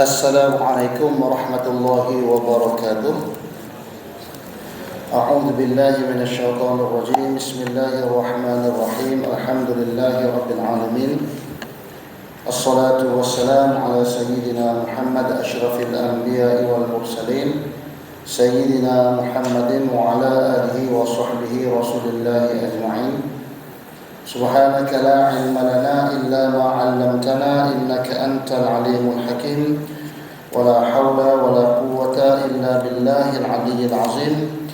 Assalamualaikum warahmatullahi wabarakatuh. A'udzu billahi minasyaitonir rajim. Bismillahirrahmanirrahim. Alhamdulillahi rabbil alamin. Assalatu wassalamu ala sayyidina Muhammad asyrafil anbiya'i wal mursalin. Sayyidina Muhammadin wa ala alihi wa sahbihi rasulillahi ajma'in. Subhanaka la ilma lana illa ma 'allamtana innaka antal alimul hakim. Wala haula wala quwwata illa billahil aliyyil azim.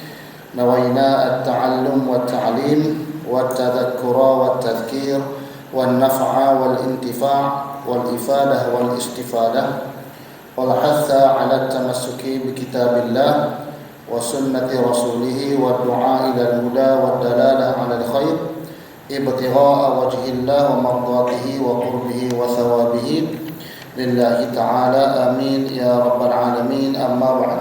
Nawaina at-ta'allum wat ta'lim wat tadhakkura wat tadhkir wan naf'a wal intifa' wal ifadah wal istifadah wal hatha 'ala at-tamassuki bi kitabillah wa sunnati rasulih wa du'a ila al-huda wad dalalah 'ala al-khair ibtigha'a wajhillah wa mardatihi wa qurbihi wa thawabihi lillahi ta'ala amin ya rabbal alamin. Amma ba'd.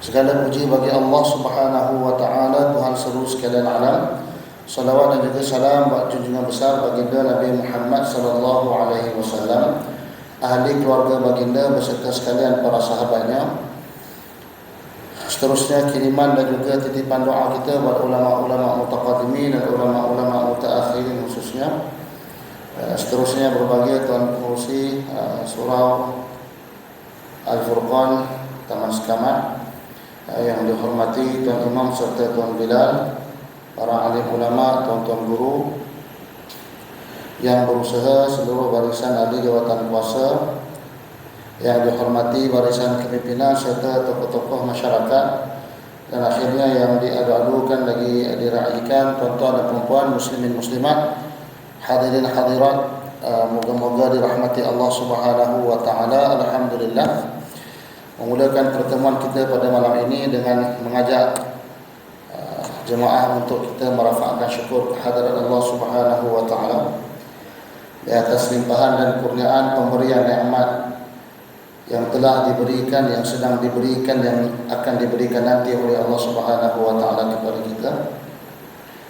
Segala puji bagi Allah Subhanahu wa taala, Tuhan seluruh sekalian alam. Salawat dan juga salam buat junjungan besar baginda Nabi Muhammad sallallahu alaihi wasallam, ahli keluarga baginda beserta sekalian para sahabatnya. Seterusnya kiriman dan juga titipan doa kita buat ulama-ulama mutaqaddimin dan ulama-ulama mutaakhirin khususnya. Seterusnya berbahagia Tuan Pengurusi Surau Al-Furqan Taman Sekamat, yang dihormati Tuan Imam serta Tuan Bilal, para alim ulama, tuan-tuan guru yang berusaha, seluruh barisan ahli jawatan kuasa yang dihormati barisan kepimpinan serta tokoh-tokoh masyarakat, dan akhirnya yang diadu-adukan lagi diraihkan tuan-tuan dan perempuan, muslimin muslimat, hadirin hadirat, moga-moga dirahmati Allah Subhanahu wa taala. Alhamdulillah, memulakan pertemuan kita pada malam ini dengan mengajak jemaah untuk kita merafakkan syukur kehadirat Allah Subhanahu wa taala di atas limpahan dan kurniaan pemberian nikmat yang telah diberikan, yang sedang diberikan, yang akan diberikan nanti oleh Allah Subhanahu wa taala kepada kita.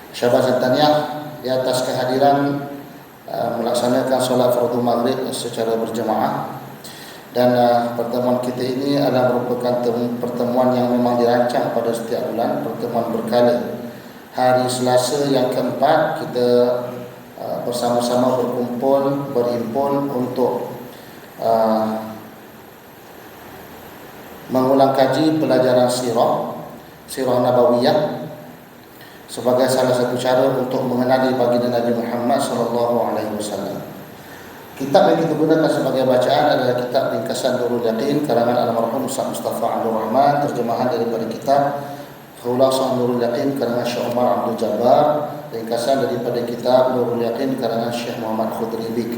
Syabas dan tahniah di atas kehadiran melaksanakan solat fardu maghrib secara berjemaah. Dan pertemuan kita ini adalah merupakan pertemuan yang memang dirancang pada setiap bulan, pertemuan berkala. Hari Selasa yang keempat kita bersama-sama berkumpul, berhimpun untuk mengulang kaji pelajaran sirah nabawiyah sebagai salah satu cara untuk mengenali baginda Nabi Muhammad sallallahu alaihi wasallam. Kitab yang kita gunakan sebagai bacaan adalah kitab ringkasan Nurul Yaqin karangan almarhum Ustaz Mustafa Abdul Rahman, terjemahan daripada kitab Khulasah Nurul Yaqin karangan Syekh Umar Abdul Jabbar, ringkasan daripada kitab Nurul Yaqin karangan Syekh Muhammad Khudribik.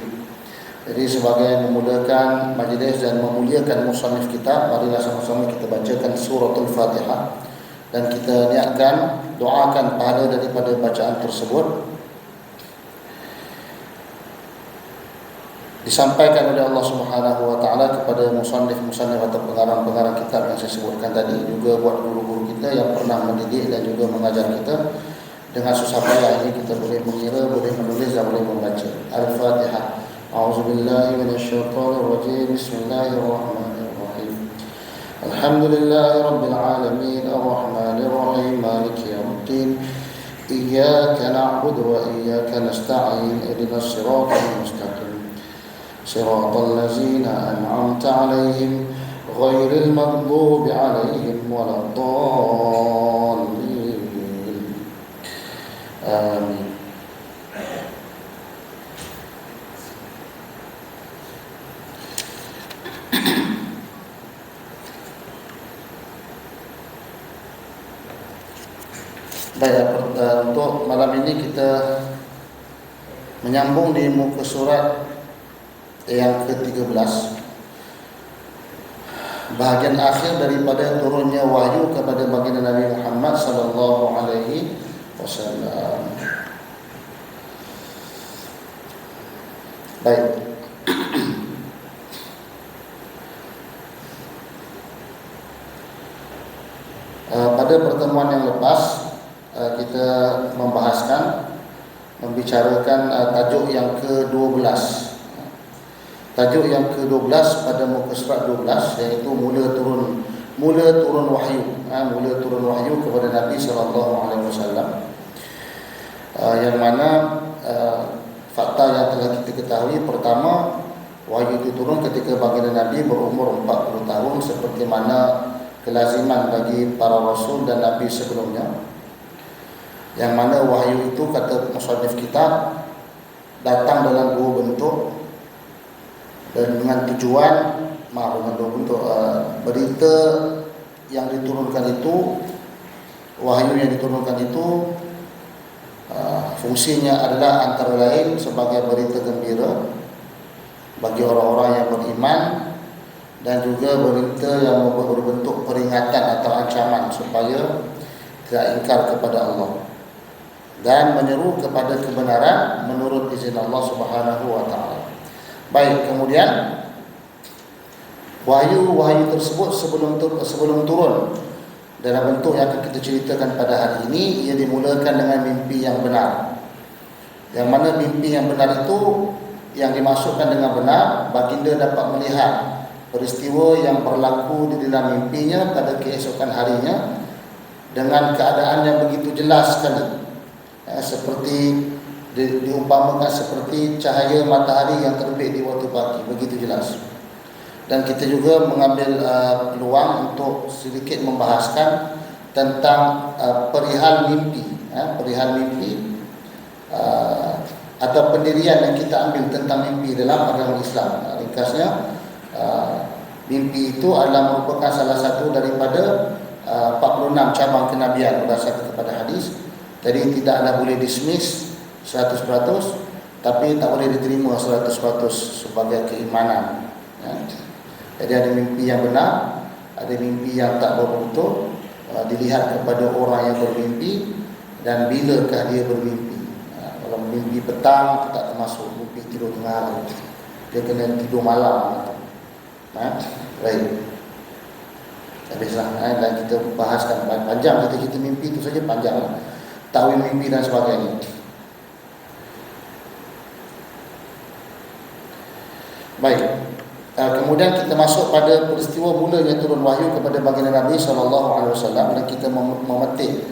Jadi sebagai memudahkan majlis dan memuliakan musannif kitab, marilah sama-sama kita bacakan suratul Fatihah dan kita niatkan doakan pahala daripada bacaan tersebut disampaikan oleh Allah Subhanahu wa taala kepada musannif-musannif atau pengarang-pengarang kitab yang saya sebutkan tadi, juga buat guru-guru kita yang pernah mendidik dan juga mengajar kita. Dengan susah payah ini kita boleh mengira, boleh menulis dan boleh membaca. Al-Fatihah. A'udzubillahi minasyaitonir rajim. Bismillahirrahmanirrahim. Alhamdulillahi rabbil alamin, arrahmanir rahim, maliki yaumiddin. Iyyaka na'budu wa iyyaka nasta'in. Ihdinas siratal mustaqim. Siratal ladzina an'amta 'alaihim ghairil maghdubi 'alaihim waladdallin. Amin. Baik, untuk malam ini kita menyambung di muka surat yang ke-13, bahagian akhir daripada turunnya wahyu kepada baginda Nabi Muhammad sallallahu alaihi wasallam. Baik. Pada pertemuan yang lepas kita membicarakan tajuk yang ke-12 Tajuk yang ke-12 pada muka surat 12, iaitu mula turun wahyu, mula turun wahyu kepada Nabi sallallahu alaihi wasallam. Yang mana fakta yang telah kita ketahui, pertama, wahyu itu turun ketika baginda Nabi berumur 40 tahun seperti mana kelaziman bagi para rasul dan nabi sebelumnya. Yang mana wahyu itu, kata musannif kita, datang dalam dua bentuk dan dengan tujuan, dengan dua bentuk. Berita yang diturunkan itu, wahyu yang diturunkan itu, fungsinya adalah antara lain sebagai berita gembira bagi orang-orang yang beriman, dan juga berita yang berbentuk peringatan atau ancaman supaya tidak ingkar kepada Allah dan menyeru kepada kebenaran menurut izin Allah Subhanahu wa taala. Baik, kemudian wahyu tersebut sebelum turun dalam bentuk yang akan kita ceritakan pada hari ini, ia dimulakan dengan mimpi yang benar. Yang mana mimpi yang benar itu, yang dimaksudkan dengan benar, baginda dapat melihat peristiwa yang berlaku di dalam mimpinya pada keesokan harinya dengan keadaan yang begitu jelas sekali, seperti diumpamakan seperti cahaya matahari yang terbit di waktu pagi, begitu jelas. Dan kita juga mengambil peluang untuk sedikit membahaskan tentang perihal mimpi, atau pendirian yang kita ambil tentang mimpi dalam agama Islam. Ringkasnya, mimpi itu adalah merupakan salah satu daripada 46 cabang kenabian berdasarkan kepada hadis. Jadi tidaklah boleh dismiss 100%, tapi tak boleh diterima 100% sebagai keimanan. Jadi ada mimpi yang benar, ada mimpi yang tak berbentuk, dilihat kepada orang yang bermimpi dan bilakah dia bermimpi. Kalau mimpi petang, tak termasuk mimpi tidur tengah hari, dia kena tidur malam. Baik, habislah. Dan kita bahaskan panjang, kita mimpi itu saja panjang, takwil mimpi dan sebagainya. Baik, kemudian kita masuk pada peristiwa mulanya turun wahyu kepada baginda Nabi SAW, dan kita memetik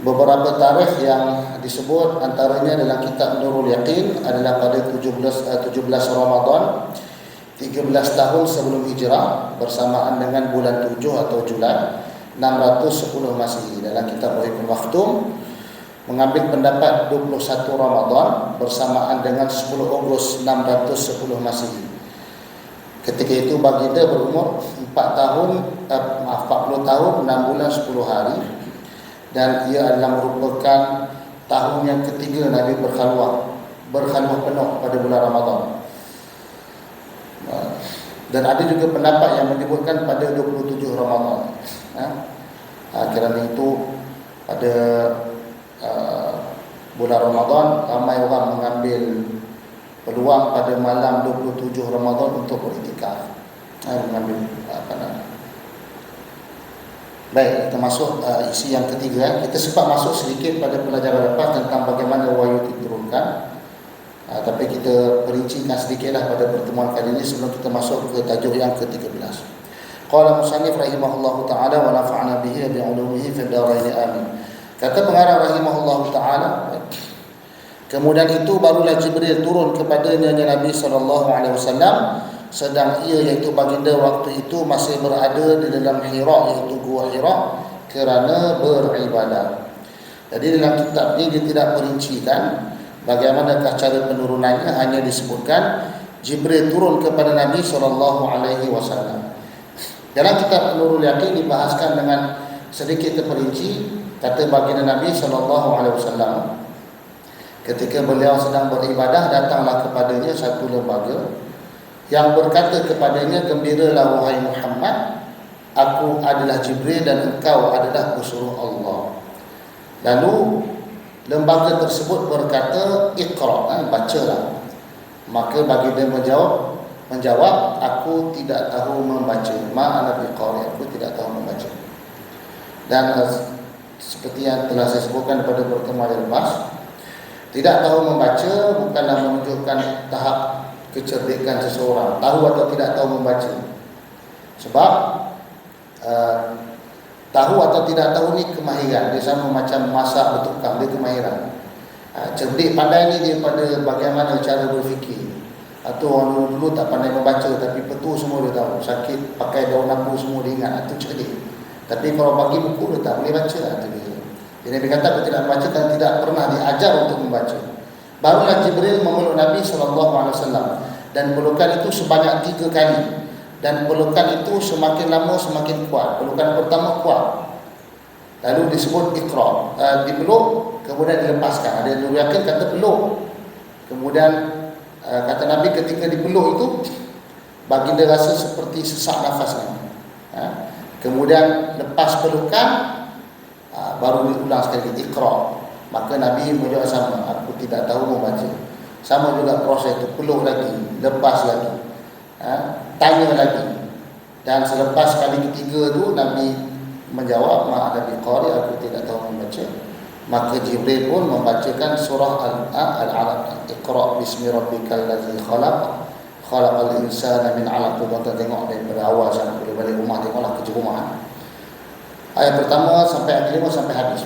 beberapa tarikh yang disebut, antaranya dalam kitab Nurul Yaqin adalah pada 17 Ramadan 13 tahun sebelum hijrah, bersamaan dengan bulan 7 atau Julai 610 Masehi. Dalam kitab Rahikul Maktum mengambil pendapat 21 Ramadan bersamaan dengan 10 Ogos 610 Masehi. Ketika itu baginda berumur 40 tahun 6 bulan 10 hari, dan ia adalah merupakan tahun yang ketiga Nabi berkhalwah penuh pada bulan Ramadan. Dan ada juga pendapat yang menyebutkan pada 27 Ramadan. Kerana itu pada bulan Ramadan ramai orang mengambil peluang pada malam 27 Ramadan untuk beriktikaf, mengambil Baik, kita masuk isi yang ketiga. Kita sempat masuk sedikit pada pelajaran lepas tentang bagaimana wahyu diturunkan, tapi kita perincikan sedikitlah pada pertemuan kali ini sebelum kita masuk ke tajuk yang ke-13. Qala musannif rahimahullahu taala wa nafa'ana bihi bi 'ulumihi fid dharain amin. Kata pengarang rahimahullahu taala, kemudian itu barulah Jibril turun kepadanya Nabi sallallahu alaihi wasallam, sedang ia, iaitu baginda waktu itu masih berada di dalam Hira, iaitu gua Hira, kerana beribadah. Jadi dalam kitab ini dia tidak perincikan bagaimanakah cara penurunannya, hanya disebutkan Jibril turun kepada Nabi SAW. Dalam kitab Nurul Yaqin dibahaskan dengan sedikit terperinci, kata baginda Nabi SAW, ketika beliau sedang beribadah, datanglah kepadanya satu lembaga yang berkata kepadanya, gembiralah wahai Muhammad, aku adalah Jibril dan engkau adalah pesuruh Allah. Lalu lembaga tersebut berkata, Iqra, bacalah. Maka baginda menjawab, aku tidak tahu membaca. Ma'ana biqari, aku tidak tahu membaca. Dan seperti yang telah saya sebutkan pada pertemuan lepas, tidak tahu membaca bukanlah menunjukkan tahap kecerdikan seseorang, tahu atau tidak tahu membaca. Sebab tahu atau tidak tahu ni kemahiran. Dia sama macam masak bertukang, dia kemahiran. Cerdik pandai ni dia pada bagaimana cara berfikir. Atau orang dulu tak pandai membaca tapi petu semua dia tahu. Sakit pakai daun lampu semua dia ingat. Itu cerdik. Tapi kalau bagi buku dia tak boleh baca. Itu dia. Jadi Nabi kata aku tidak membaca dan tidak pernah diajar untuk membaca. Barulah Jibril memeluk Nabi SAW. Dan pelukan itu sebanyak 3 kali. Dan pelukan itu semakin lama semakin kuat. Pelukan pertama kuat, lalu disebut Iqra, dipeluk kemudian dilepaskan. Ada yang riwayatkan kata peluk. Kemudian kata Nabi ketika dipeluk itu baginda rasa seperti sesak nafasnya. Kemudian lepas pelukan baru diulang sekali Iqra. Maka Nabi menjawab sama, aku tidak tahu membaca. Sama juga proses itu, peluk lagi, lepas lagi, tanya lagi. Dan selepas kali ketiga tu Nabi menjawab, ma'ana biqari, aku tidak tahu membaca. Maka Jibril pun membacakan surah Al-Alaq, Iqra bismi rabbikal ladzi khalaq, khalaqal insana min 'alaq. Tuan-tuan tengok daripada awal sampai balik rumah, tengoklah kerja rumah. Ayat pertama sampai ayat kelima sampai habis.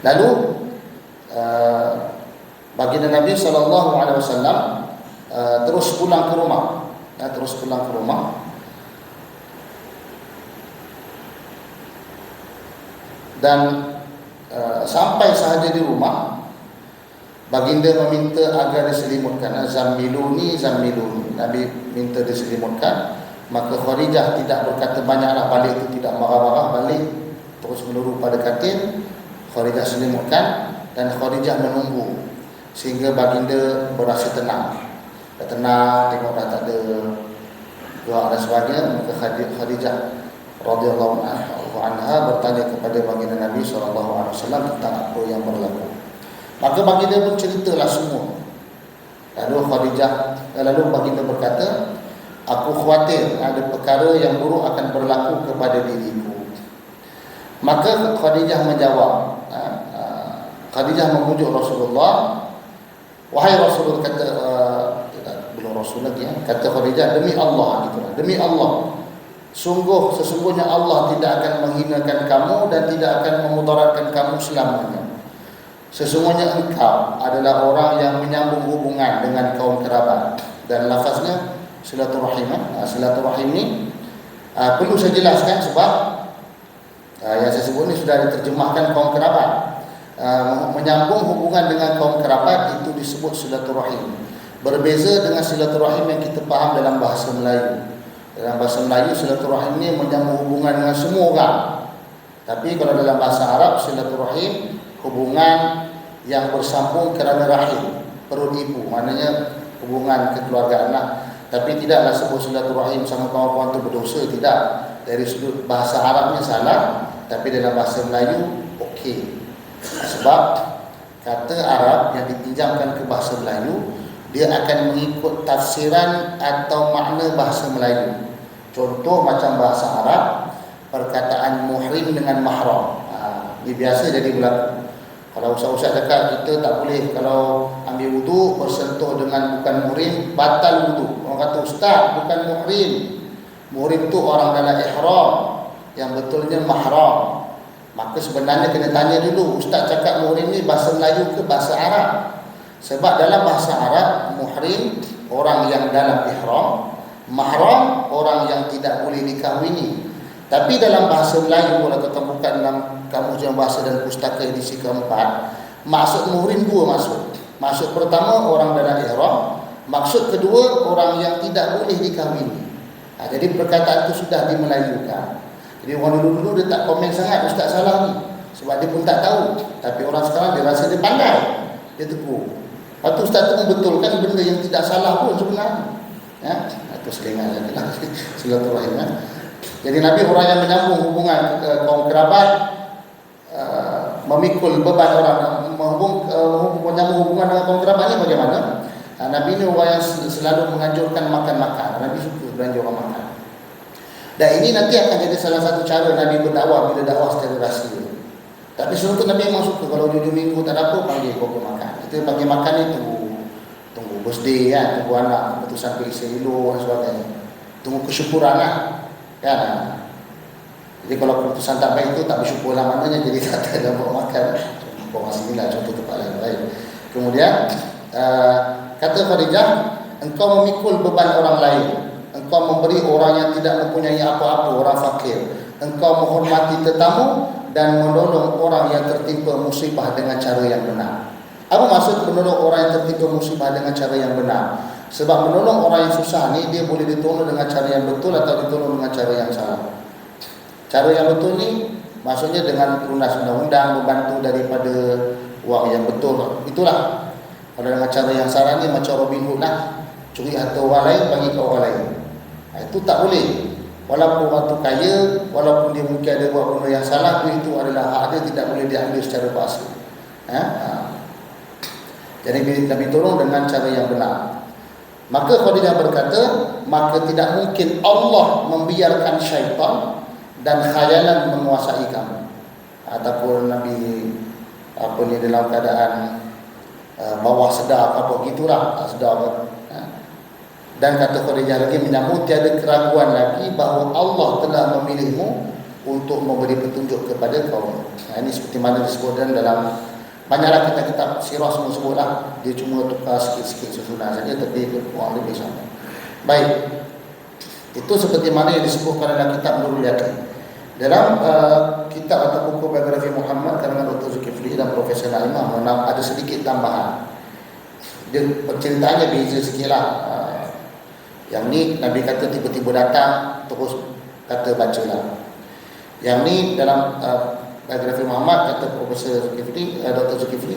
Lalu baginda Nabi SAW terus pulang ke rumah. Dan sampai sahaja di rumah, baginda meminta agar diselimutkan. Zammiluni, zammiluni. Nabi minta diselimutkan. Maka Khadijah tidak berkata banyaklah, balik itu tidak marah-marah, balik terus meluru pada katil. Khadijah selimutkan dan Khadijah menunggu sehingga baginda berasa tenang. Dah tenang, tengok dah tak ada doa dan sebagainya. Maka Khadijah radhiyallahu anha bertanya kepada baginda Nabi SAW tentang apa yang berlaku. Maka baginda pun ceritalah semua. Lalu baginda berkata, aku khawatir ada perkara yang buruk akan berlaku kepada diriku. Maka Khadijah menjawab, Khadijah memujuk Rasulullah, wahai Rasulullah, kata belum Rasul lagi, kata Khadijah, demi Allah, gitu, demi Allah, sesungguhnya Allah tidak akan menghinakan kamu dan tidak akan memudaratkan kamu selamanya. Sesungguhnya engkau adalah orang yang menyambung hubungan dengan kaum kerabat. Dan lafaznya silaturahim. Silaturahim ni perlu saya jelaskan sebab yang saya sebut ni sudah diterjemahkan kaum kerabat. Menyambung hubungan dengan kaum kerabat itu disebut silaturahim. Berbeza dengan silaturahim yang kita faham dalam bahasa Melayu. Dalam bahasa Melayu silaturahim ni menyambung hubungan dengan semua orang. Tapi kalau dalam bahasa Arab silaturahim hubungan yang bersambung kerana rahim, perut ibu, maknanya hubungan kekeluargaan lah. Tapi tidaklah sebut silaturahim sama kawan-kawan tu berdosa, tidak. Dari sudut bahasa Arabnya salah, tapi dalam bahasa Melayu okey. Sebab kata Arab yang dipinjamkan ke bahasa Melayu, dia akan mengikut tafsiran atau makna bahasa Melayu. Contoh macam bahasa Arab, perkataan muhrim dengan mahram. Ini biasa jadi berlaku. Kalau ustaz-ustaz cakap kita tak boleh kalau ambil wudu bersentuh dengan bukan muhrim, batal wudu. Orang kata ustaz bukan muhrim. Muhrim tu orang dalam ihram, yang betulnya mahram. Maka sebenarnya kena tanya dulu, ustaz cakap muhrim ni bahasa Melayu ke bahasa Arab? Sebab dalam bahasa Arab muhrim orang yang dalam ihram, mahram orang yang tidak boleh dikahwini. Tapi dalam bahasa Melayu, kalau kita buka dalam kamus yang bahasa dan pustaka edisi keempat, maksud muhrim dua maksud. Maksud pertama orang dalam ihram, maksud kedua orang yang tidak boleh dikahwini. Jadi perkataan itu sudah dimelayukan. Jadi orang dulu-dulu dia tak komen sangat ustaz salah ni, sebab dia pun tak tahu. Tapi orang sekarang dia rasa dia pandai, dia tegur. Lepas tu ustaz tu membetulkan benda yang tidak salah pun sebenarnya. Itu selingan saja lah silaturahim. Jadi Nabi orang yang menyambung hubungan kaum kerabat, memikul beban orang, menyambung hubungan dengan kaum kerabat ni bagaimana? Nabi ni orang yang selalu menganjurkan makan-makan. Nabi suka belanja orang makan. Dan ini nanti akan jadi salah satu cara Nabi berdakwah bila dakwah secara rahsia. Tapi sebetulnya Nabi memang suka kalau hujung minggu tak ada apa, panggil kau makan. Kita panggil makan itu tunggu birthday kan, tunggu anak, keputusan ke isteri lu dan sebagainya. Tunggu kesyukuran lah kan. Jadi kalau keputusan tak baik itu tak bersyukur lah maknanya, jadi tak ada buat makan. Bawa sini lah contoh tempat lain. Baik. Kemudian kata Khadijah, engkau memikul beban orang lain, engkau memberi orang yang tidak mempunyai apa-apa, orang fakir, engkau menghormati tetamu dan menolong orang yang tertimpa musibah dengan cara yang benar. Apa maksud menolong orang yang tertimpa musibah dengan cara yang benar? Sebab menolong orang yang susah ni dia boleh ditolong dengan cara yang betul atau ditolong dengan cara yang salah. Cara yang betul ni maksudnya dengan lunas undang-undang, membantu daripada wang yang betul. Itulah. Kalau dengan cara yang salah ni macam Robin Hood lah, curi harta orang lain bagi ke orang lain. Itu tak boleh. Walaupun orang tu kaya, walaupun dia mungkin ada buat benda yang salah, itu adalah hak dia, tidak boleh diambil secara paksa. Jadi Nabi tolong dengan cara yang benar. Maka Khadijah berkata, maka tidak mungkin Allah membiarkan syaitan dan khayalan menguasai kamu. Ataupun Nabi dalam keadaan bawah sedar apa gitulah, sedar. Dan kata Khadijah lagi menyambut, tiada keraguan lagi bahawa Allah telah memilihmu untuk memberi petunjuk kepada kaum. Ini seperti mana disebutkan dalam banyaklah kitab-kitab sirah semua sebutlah. Dia cuma tukar sikit-sikit susunan saja, tapi kurang lebih sama. Baik. Itu seperti mana yang disebutkan dalam kitab Nurul Yaqin. Dalam kitab atau buku biografi Muhammad karangan Dr. Zulkifli dan Profesor Naimah ada sedikit tambahan. Dia ceritanya beza sikitlah. Yang ni Nabi kata tiba-tiba datang terus kata bacalah. Yang ni dalam biografi Muhammad kata Profesor Zulkifli, Dr. Zulkifli,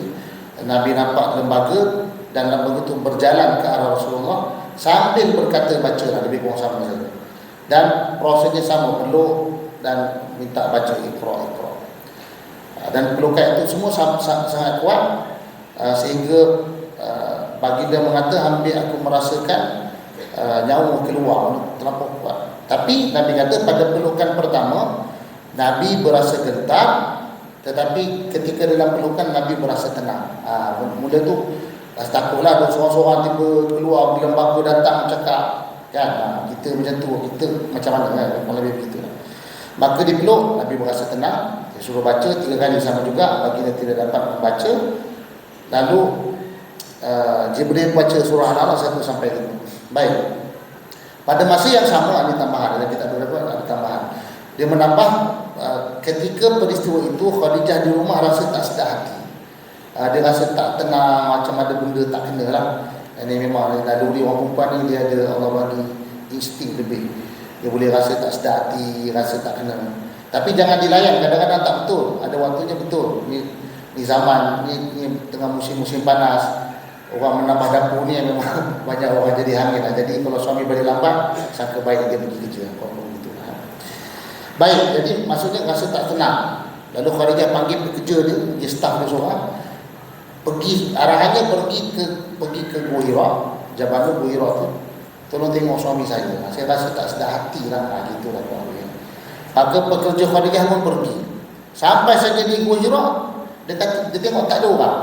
Nabi nampak lembaga dan lembaga itu berjalan ke arah Rasulullah sambil berkata bacalah, lebih kurang sama saja. Dan prosesnya sama, peluk dan minta baca Iqra. Dan pelukan itu semua sangat kuat sehingga baginda mengata hampir aku merasakan nyawa keluar, terlalu kuat. Tapi Nabi kata pada pelukan pertama Nabi berasa gentar, tetapi ketika dalam pelukan Nabi berasa tenang. Mula tu takutlah ada seorang-seorang tiba keluar bila lembaga datang cakap kan, kita macam tu, kita macam mana kan, lebih begitu. Maka dipeluk, Nabi berasa tenang. Dia suruh baca 3 kali sama juga, baginda tidak dapat membaca. Lalu Jibril baca surah Al-Alaq 1 sampai 5. Baik. Pada masa yang sama ada tambahan, dalam kitab ada tambahan. Dia menambah ketika peristiwa itu Khadijah di rumah rasa tak sedar hati. Dia rasa tak tenang, macam ada benda tak kena lah. Ini memang naluri orang perempuan ni, dia ada Allah bagi insting lebih. Dia boleh rasa tak sedar hati, rasa tak kena. Tapi jangan dilayan, kadang-kadang tak betul. Ada waktunya betul. Ni zaman ni tengah musim-musim panas. Orang menambah dapur ni memang banyak orang jadi hamil. Jadi kalau suami balik lambat, sangka baik dia pergi kerja. Baik, jadi maksudnya rasa tak tenang. Lalu Khadijah panggil pekerja dia staf dia seorang. Arahannya pergi ke Gua Hira, Jabal Gua Hira tu. Tolong tengok suami saya. Saya rasa tak sedar hati lah. Gitulah kurang lebih. Maka pekerja Khadijah pun pergi. Sampai saja di Gua Hira, dia tengok tak ada orang.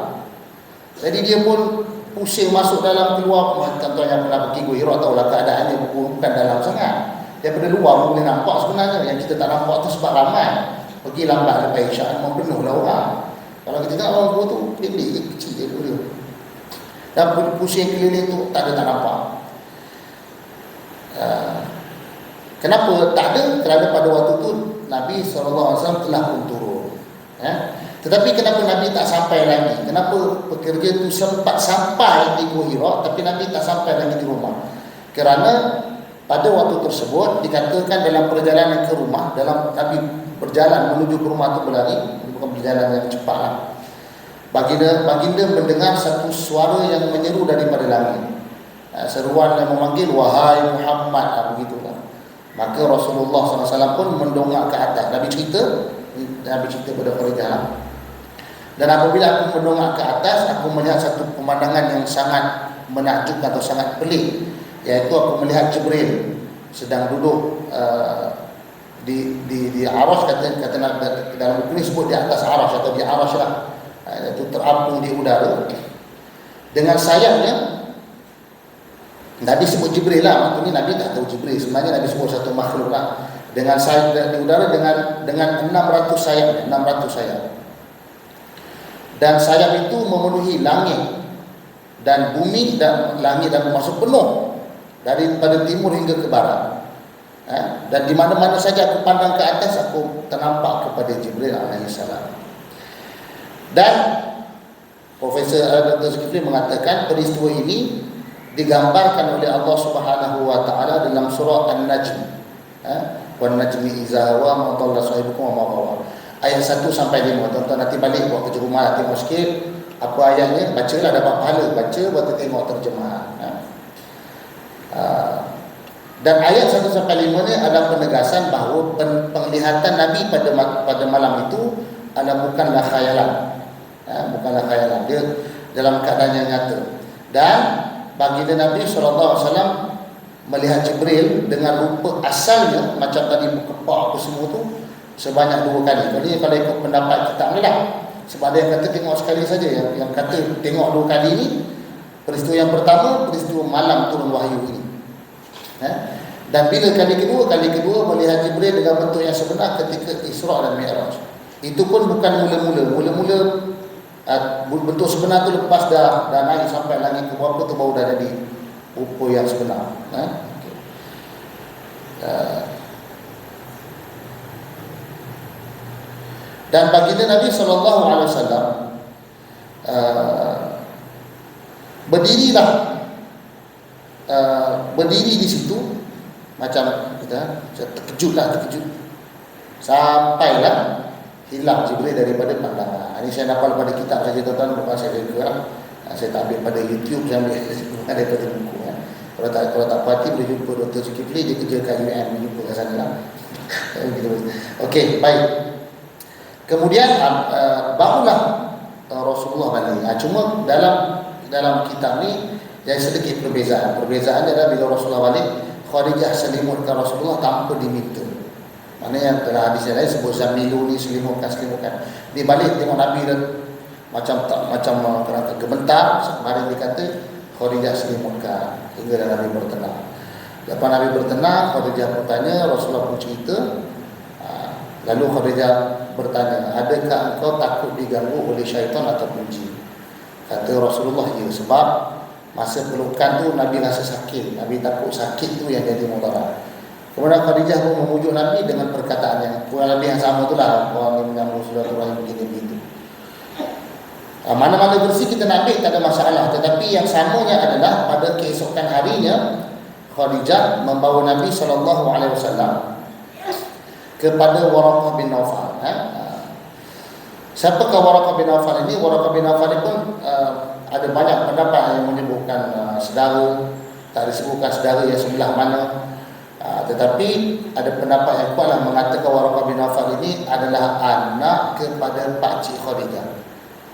Jadi dia pun pusing masuk dalam keluar. Tuan-tuan yang pernah pergi Gua Hira tahulah keadaannya bukan dalam sangat. Daripada luar boleh nampak sebenarnya. Yang kita tak nampak tu sebab ramai. Pergi lambat lepas Isyak memang penuh lah orang. Kalau kita tengok orang Gua tu pendek kecil dia boleh. Dan pusing keliling tu tak nampak. Kenapa tak ada? Kerana pada waktu tu Nabi SAW telah pun turun. Tetapi kenapa Nabi tak sampai lagi? Kenapa pekerja itu sempat sampai di Gua Hira tapi Nabi tak sampai lagi di rumah? Kerana pada waktu tersebut dikatakan dalam perjalanan ke rumah, dalam Nabi berjalan menuju ke rumah itu berlari, bukan berjalan yang cepatlah. Baginda mendengar satu suara yang menyeru daripada langit. Seruan yang memanggil wahai Muhammad, begitulah. Maka Rasulullah SAW pun mendongak ke atas. Nabi cerita pada Khadijah. Dan apabila aku mendongak ke atas, aku melihat satu pemandangan yang sangat menakjubkan atau sangat pelik, iaitu aku melihat Jibril sedang duduk di arasy, kata dalam buku ini sebut di atas arasy atau di arasy lah, itu terapung di udara dengan sayapnya Nabi sebut Jibril lah, maksudnya Nabi tak tahu Jibril. Sebenarnya Nabi sebut satu makhluk lah, dengan sayap di udara dengan 600 sayap, 600 sayap. Dan sayap itu memenuhi langit dan bumi, dan langit dan masuk penuh daripada timur hingga ke barat. Dan di mana-mana saja aku pandang ke atas, aku ternampak kepada Jibril alaihissalam. Dan Profesor Dr. Zulkifli mengatakan peristiwa ini digambarkan oleh Allah Subhanahu wa taala dalam surah An-Najm. Wan najmi idza hawa ma dhalla sahibukum wa ma ghawa. Ayat 1 sampai 5. Tuan-tuan nanti balik buat kerja rumah, tengok sikit apa ayatnya, bacalah, dapat pahala baca, buat tengok terjemahan. Dan ayat 1 sampai 5 ni adalah penegasan bahawa penglihatan Nabi pada malam itu bukanlah khayalan. Bukanlah khayalan, dia dalam keadaan yang nyata. Dan baginda Nabi SAW melihat Jibril dengan rupa asalnya macam tadi berkepak apa semua tu sebanyak 2 kali. Jadi kalau ikut pendapat kita lah, sebab ada yang kata tengok sekali saja, yang kata tengok 2 kali ni, peristiwa yang pertama peristiwa malam turun wahyu ini. Dan bila kali kedua melihat Jibril dengan bentuk yang sebenar ketika Isra dan Mi'raj. Itu pun bukan mula-mula bentuk sebenar tu lepas dah naik sampai langit ke berapa tu baru dah jadi rupa yang sebenar. Dan baginda Nabi SAW berdiri di situ macam kita terkejut sampailah hilang Jibril daripada pandangan. Ini saya dapat pada kitab saja tuan-tuan, bukan saya reka. Saya tak ambil pada YouTube, saya ambil daripada buku. Kalau tak puati boleh jumpa Dr. Zulkifli, dia kerja kat UM, boleh jumpa kat sana lah. Okey, baik. Kemudian barulah Rasulullah balik. Cuma dalam kitab ni yang sedikit perbezaan. Perbezaannya adalah bila Rasulullah balik, Khadijah selimutkan Rasulullah tanpa diminta. Maknanya dalam hadis yang lain sebut Zamilu ni selimutkan. Dia balik tengok Nabi dan macam kerana gemetar. Kemarin dia kata Khadijah selimutkan hingga Nabi bertenang. Lepas Nabi bertenang, Khadijah bertanya, Rasulullah pun cerita. Lalu Khadijah bertanya, adakah engkau takut diganggu oleh syaitan ataupun jin? Kata Rasulullah, ya, sebab masa pelukan tu Nabi rasa sakit. Nabi takut sakit tu yang jadi mudarat. Kemudian Khadijah pun memujuk Nabi dengan perkataan yang kurang lebih yang sama itulah, orang yang menyambung silaturahim begini-begitu. Mana-mana versi kita nak ambil tak ada masalah. Tetapi yang samanya adalah pada keesokan harinya Khadijah membawa Nabi SAW kepada Waraqah bin Nawfal. Siapakah Waraqah bin Nawfal ini? Waraqah bin Nawfal ini pun ada banyak pendapat yang menyebutkan saudara, tak disebutkan saudara yang sebelah mana. Tetapi ada pendapat yang kuatlah mengatakan Waraqah bin Nawfal ini adalah anak kepada pakcik Khadijah.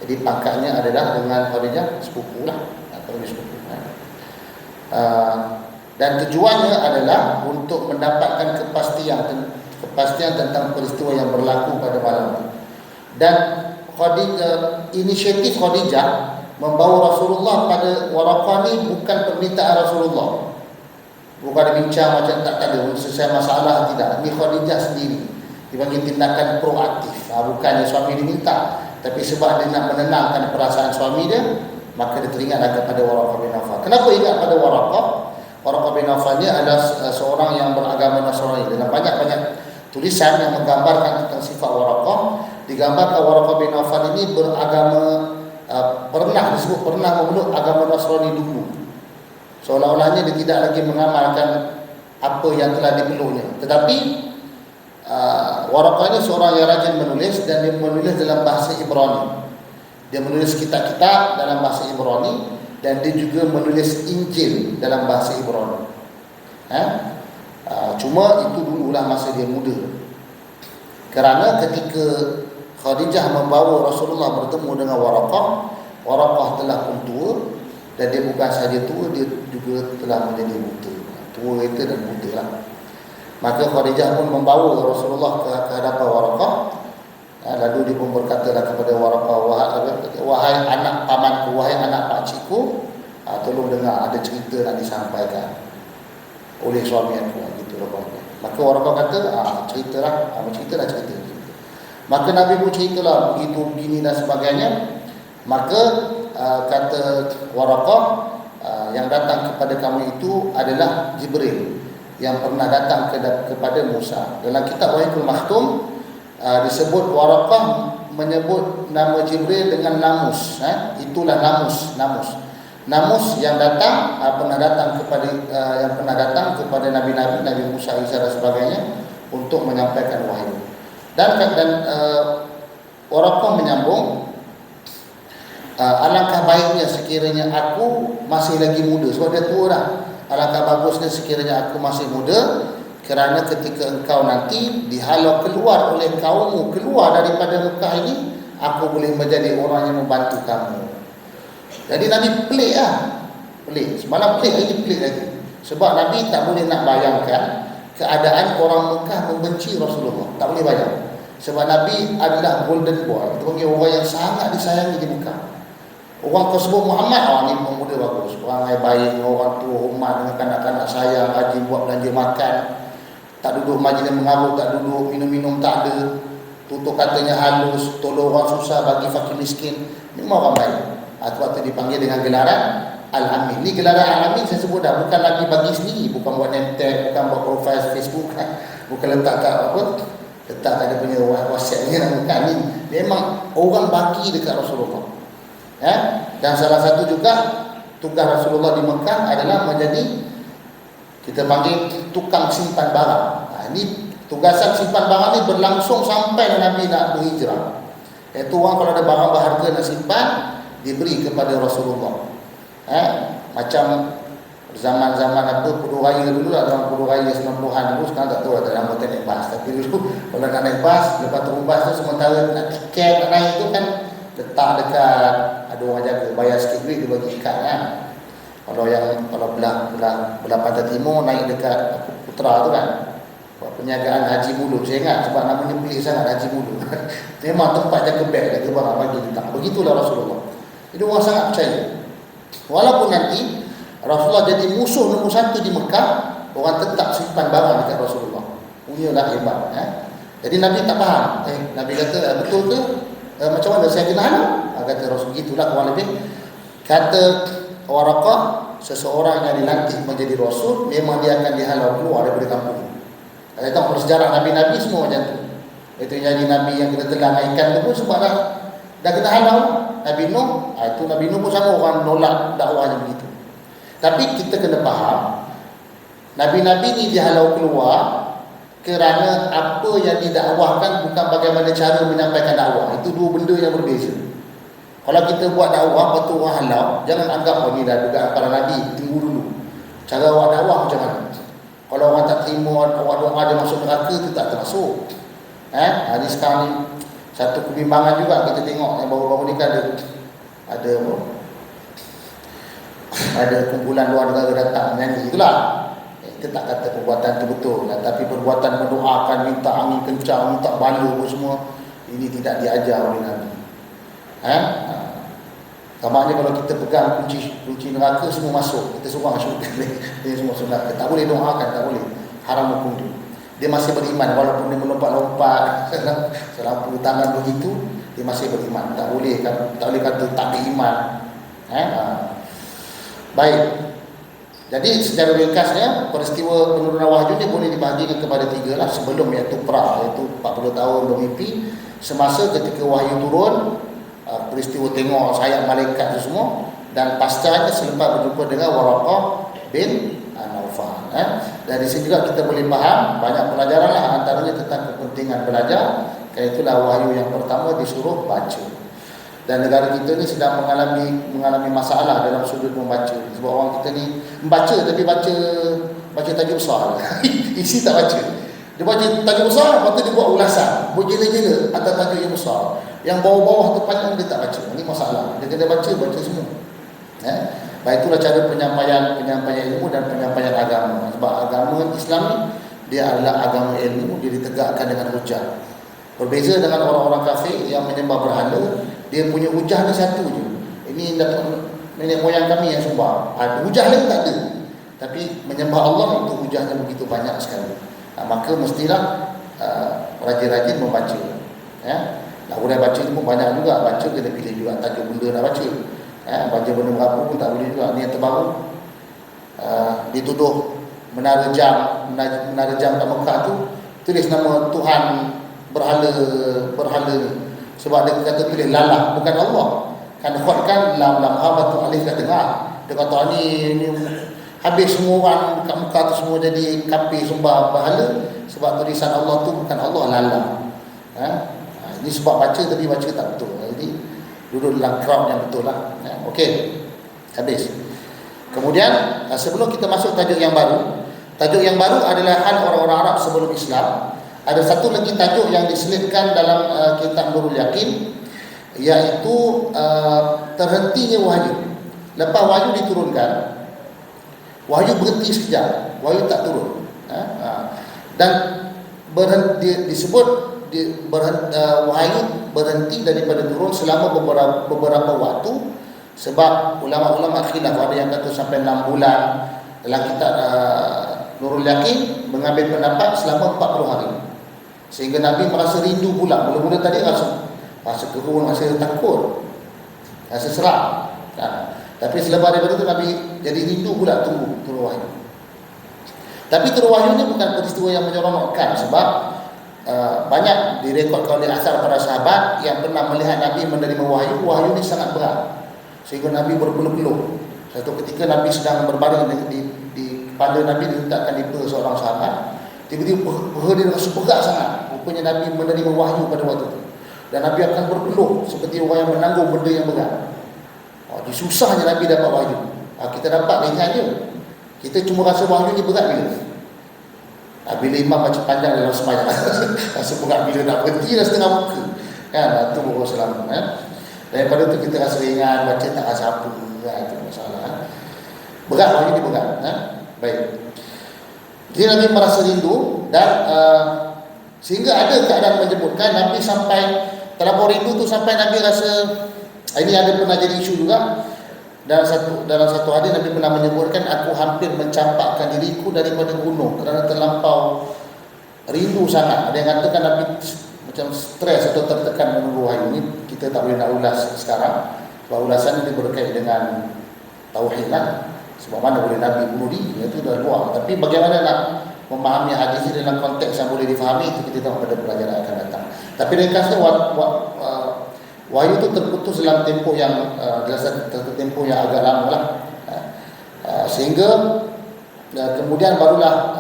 Jadi pangkatnya adalah dengan Khadijah sepupu lah, atau sepupu. Dan tujuannya adalah untuk mendapatkan kepastian tentang peristiwa yang berlaku pada malam itu. Dan inisiatif Khadijah membawa Rasulullah pada Waraqah ni bukan permintaan Rasulullah. Bukan bincang macam tak ada selesai masalah, tidak. Ini Khadijah sendiri dipanggil tindakan proaktif. Bukannya suami diminta, tapi sebab dia nak menenangkan perasaan suami dia, maka dia teringatlah kepada Waraqah bin Nawfal. Kenapa ingat pada Waraqah? Waraqah bin Nawfal ni adalah seorang yang beragama Nasrani. Dalam banyak-banyak tulisan yang menggambarkan tentang sifat Waraqah, digambarkan Waraqah bin Nawfal ini beragama, pernah memeluk agama Nasrani dulu. Seolah-olahnya dia tidak lagi mengamalkan apa yang telah dipeluknya. Tetapi Waraqah ini seorang yang rajin menulis, dan dia menulis dalam bahasa Ibrani. Dia menulis kitab-kitab dalam bahasa Ibrani, dan dia juga menulis Injil dalam bahasa Ibrani. Cuma itu dululah masa dia muda. Kerana ketika Khadijah membawa Rasulullah bertemu dengan Waraqah telah pun tua, dan dia bukan sahaja tua, dia juga telah menjadi buta. Tua itu dan buta lah. Maka Khadijah pun membawa Rasulullah ke hadapan Waraqah. Lalu dia pun berkatalah kepada Waraqah, wahai anak pamanku, wahai anak pakcikku, tolong dengar, ada cerita nak disampaikan oleh suami aku, gitu lah. Maka Waraqah kata, ceritalah, cerita. Maka Nabi pun ceritalah begitu begini dan sebagainya. Maka kata Waraqah, yang datang kepada kamu itu adalah Jibril yang pernah datang kepada Musa. Dalam kitab Wahikul Makhtum disebut Waraqah menyebut nama Jibril dengan Namus. Itulah Namus yang datang pernah datang kepada nabi-nabi, Nabi Musa, Isa dan sebagainya untuk menyampaikan wahyu. Dan Waraqah menyambung, alangkah baiknya sekiranya aku masih lagi muda. Sebab dia tua dah. Alangkah bagusnya sekiranya aku masih muda, kerana ketika engkau nanti dihalau keluar oleh kaummu, keluar daripada Mekah ini, aku boleh menjadi orang yang membantu kamu. Jadi Nabi pelik lah. Semalam pelik, ini pelik lagi. Sebab Nabi tak boleh nak bayangkan keadaan orang Mekah membenci Rasulullah. Tak boleh bayang. Sebab Nabi adalah golden boy. Itu panggil orang yang sangat disayangi di Mekah. Orang kau sebut Muhammad, ni pemuda bagus, orang yang baik, orang tua hormat dengan kanak-kanak sayang, rajin buat belanja makan, tak duduk majlis mengarut, tak duduk minum-minum, tak ada, tutur katanya halus, tolong orang susah, bagi fakir miskin. Memang orang baik. Waktu dipanggil dengan gelaran Al-Amin. Ni gelaran Al-Amin saya sebut dah, bukan lagi bagi sendiri, bukan buat name tag, bukan buat profile Facebook, bukan letak kat letak tak ada punya WhatsApp-nya, bukan. Ni memang orang bagi dekat Rasulullah. Dan salah satu juga tugas Rasulullah di Mekah adalah menjadi, kita panggil tukang simpan barang. Ini tugasan simpan barang ni berlangsung sampai Nabi nak berhijrah. Iaitu orang kalau ada barang berharga nak simpan, diberi kepada Rasulullah. Macam zaman-zaman puluh raya dulu lah, dalam puluh raya 90-an dulu, sekarang tak tahu ada nama naik bas. Tapi dulu kalau nak naik bas, lepas turun bas tu sementara nak tiket nak naik tu kan letak dekat, ada orang jaga, bayar sikit duit dia bagi ikat kan. Kalau belah pantai timur naik dekat Putra tu kan, buat perniagaan Haji Mulut. Saya ingat sebab namanya pelik sangat, Haji Mulut. Memang tempat jaga beg, jaga barang bagi letak. Begitulah Rasulullah. Jadi orang sangat percaya. Walaupun nanti Rasulullah jadi musuh nombor satu di Mekah, orang tetap simpan barang dekat Rasulullah. Punyalah hebat. Jadi Nabi tak faham. Nabi kata, betul ke? Macam mana saya kena halau? Kata Rasul, gitulah kurang lebih. Kata Waraqah, seseorang yang dilantik menjadi Rasul, memang dia akan dihalau keluar daripada kampung. Kita tahu sejarah Nabi-Nabi semua macam tu. Itu jadi Nabi yang kita telan ikan tu pun sebab dah kena halau. Nabi Nuh, itu Nabi Nuh pun sama, orang nolak dakwahnya begitu. Tapi kita kena faham, Nabi-Nabi ni dihalau keluar kerana apa yang didakwahkan bukan bagaimana cara menyampaikan dakwah. Itu dua benda yang berbeza. Kalau kita buat dakwah, lepas tu orang halau, jangan anggap ni dah dugaan para Nabi, tunggu dulu. Cara awak dakwah macam mana? Kalau orang tak terima, awak doa dia masuk neraka, itu tak termasuk. Hari sekarang ni satu kebimbangan juga kita tengok yang baru-baru ni kan ada kumpulan luar negara datang menyanyi, itulah. Kita tak kata perbuatan itu betul, tapi perbuatan mendoakan, minta angin kencang, minta bala pun semua, ini tidak diajar oleh Nabi. Kamarnya kalau kita pegang kunci neraka, semua masuk, kita semua masuk. Dia semua masuk neraka. Tak boleh doakan, tak boleh. Haram hukum dia. Dia masih beriman walaupun dia melompat-lompat selampu tangan begitu, dia masih beriman. Tak boleh kata tak beriman. Baik. Jadi secara ringkasnya, peristiwa penurunan wahyu ni boleh dibahagikan kepada tiga lah. Sebelum iaitu pra, iaitu 40 tahun bermimpi, semasa ketika wahyu turun, peristiwa tengok sayap malaikat itu semua, dan pascanya selepas berjumpa dengan Waraqah bin Naufal. Dan di sini juga kita boleh faham banyak pelajaran lah, antaranya tentang kepentingan belajar. Kerana itulah wahyu yang pertama disuruh baca. Dan negara kita ni sedang mengalami masalah dalam sudut membaca. Sebab orang kita ni membaca tapi baca tajuk besar. Isi tak baca. Dia baca tajuk besar, lepas tu dia buat ulasan, berjela-jela atas tajuk yang besar. Yang bawah-bawah tu panjang dia tak baca. Ini masalah. Dia kena baca semua. Baik, itulah cara penyampaian ilmu dan penyampaian agama. Sebab agama Islam ni dia adalah agama ilmu, dia ditegakkan dengan hujah. Berbeza dengan orang-orang kafir yang menyembah berhala, dia punya hujah ni satu je. Ini nenek moyang kami yang sembah. Hujah lain tak ada. Tapi menyembah Allah itu hujahnya begitu banyak sekali. Maka mestilah rajin-rajin membaca. Ya. Nak boleh baca itu pun banyak juga. Baca kena pilih juga tajuk benda nak baca. Baca benda berapa pun tak boleh juga. Ni yang terbaru dituduh menara jam kat Mekah tu tulis nama Tuhan berhala ni. Sebab dia kata tulis lalah bukan Allah. Kan khuatkan lam habatu alif kat tengah. Dia kata ni habis semua orang kat Mekah tu semua jadi kafir sembah berhala sebab tulisan Allah tu bukan Allah, lalah. Ini sebab baca tapi baca tak betul. Jadi duduk dalam crowd yang betul lah. Okey. Habis. Kemudian sebelum kita masuk tajuk yang baru, tajuk yang baru adalah hal orang-orang Arab sebelum Islam. Ada satu lagi tajuk yang diselipkan dalam kitab Nurul Yaqin, iaitu terhentinya wahyu. Lepas wahyu diturunkan, wahyu berhenti sekejap, wahyu tak turun. Dan disebut wahyu berhenti daripada turun selama beberapa waktu, sebab ulama-ulama khilaf, ada yang kata sampai 6 bulan. Dalam kitab Nurul Yaqin mengambil pendapat selama 40 hari. Sehingga Nabi merasa rindu pula. Mula-mula tadi rasa gerun, rasa takut, rasa seram. Tapi selepas daripada itu Nabi jadi rindu pula turun wahyu. Tapi turun wahyu ini bukan peristiwa yang menyeronokkan, sebab banyak direkodkan oleh asar para sahabat yang pernah melihat Nabi menerima wahyu. Wahyu ini sangat berat sehingga Nabi berpeluh-peluh. Satu ketika Nabi sedang berbaring di kepala Nabi diletakkan di perut seorang sahabat. Tiba-tiba dia rasa berat sangat. Rupanya Nabi menerima wahyu pada waktu itu. Dan Nabi akan berpeluh seperti orang yang menanggung benda yang berat. Jadi susahnya Nabi dapat wahyu. Kita dapat ringan je. Kita cuma rasa wahyu ni berat bila? Bila imam baca panjang dalam sembahyang. Rasa berat bila nak berhenti dah setengah muka. Kan? Itu baru selamat. Daripada tu kita rasa ringan, baca tak rasa apa. Itu masalah. Berat wahyu ni berat. Baik. Jadi Nabi merasa rindu dan sehingga ada keadaan menyebutkan Nabi sampai terlampau rindu tu sampai Nabi rasa, ini ada pernah jadi isu juga. Dalam satu hadis Nabi pernah menyebutkan, aku hampir mencampakkan diriku daripada gunung kerana terlampau rindu sangat. Ada yang katakan Nabi macam stres atau tertekan menunggu wahyu. Ini kita tak boleh nak ulas sekarang, sebab ulasan ini berkait dengan tauhid lah. Sebab mana boleh Nabi bunuh diri, itu dah luar. Tapi bagaimana nak memahami hadis ini dalam konteks yang boleh difahami, itu kita tengok pada pelajaran akan datang. Tapi ringkasnya wahyu itu terputus dalam tempoh yang tempoh yang agak lama lah. Sehingga kemudian barulah